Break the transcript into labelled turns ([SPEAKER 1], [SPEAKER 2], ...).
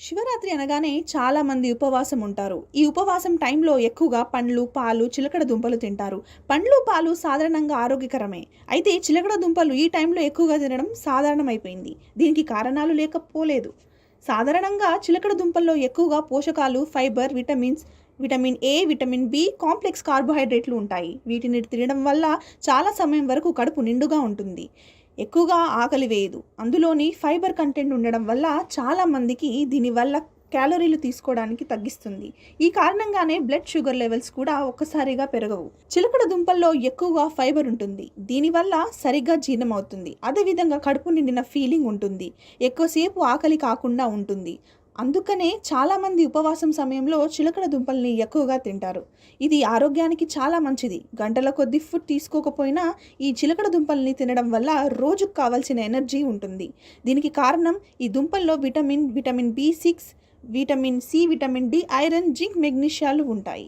[SPEAKER 1] శివరాత్రి అనగానే చాలామంది ఉపవాసం ఉంటారు. ఈ ఉపవాసం టైంలో ఎక్కువగా పండ్లు, పాలు, చిలకడ దుంపలు తింటారు. పండ్లు, పాలు సాధారణంగా ఆరోగ్యకరమే. అయితే చిలకడ దుంపలు ఈ టైంలో ఎక్కువగా తినడం సాధారణమైపోయింది. దీనికి కారణాలు లేకపోలేదు. సాధారణంగా చిలకడ దుంపల్లో ఎక్కువగా పోషకాలు, fibre, vitamin A, vitamin B, complex కార్బోహైడ్రేట్లు ఉంటాయి. వీటిని తినడం వల్ల చాలా సమయం వరకు కడుపు నిండుగా ఉంటుంది. ఎక్కువగా ఆకలి వేయదు. అందులోని ఫైబర్ కంటెంట్ ఉండడం వల్ల చాలామందికి దీనివల్ల క్యాలరీలు తీసుకోవడానికి తగ్గిస్తుంది. ఈ కారణంగానే బ్లడ్ షుగర్ లెవెల్స్ కూడా ఒక్కసారిగా పెరగవు. చిలకడ దుంపల్లో ఎక్కువగా ఫైబర్ ఉంటుంది. దీనివల్ల సరిగ్గా జీర్ణమవుతుంది. అదేవిధంగా కడుపు నిండిన ఫీలింగ్ ఉంటుంది. ఎక్కువసేపు ఆకలి కాకుండా ఉంటుంది. అందుకనే చాలామంది ఉపవాసం సమయంలో చిలకడ దుంపల్ని ఎక్కువగా తింటారు. ఇది ఆరోగ్యానికి చాలా మంచిది. గంటల కొద్దీ ఫుడ్ తీసుకోకపోయినా ఈ చిలకడ దుంపల్ని తినడం వల్ల రోజుకు కావాల్సిన ఎనర్జీ ఉంటుంది. దీనికి కారణం ఈ దుంపల్లో విటమిన్ బి6, vitamin C, vitamin D, iron, zinc, మెగ్నీషియాలు ఉంటాయి.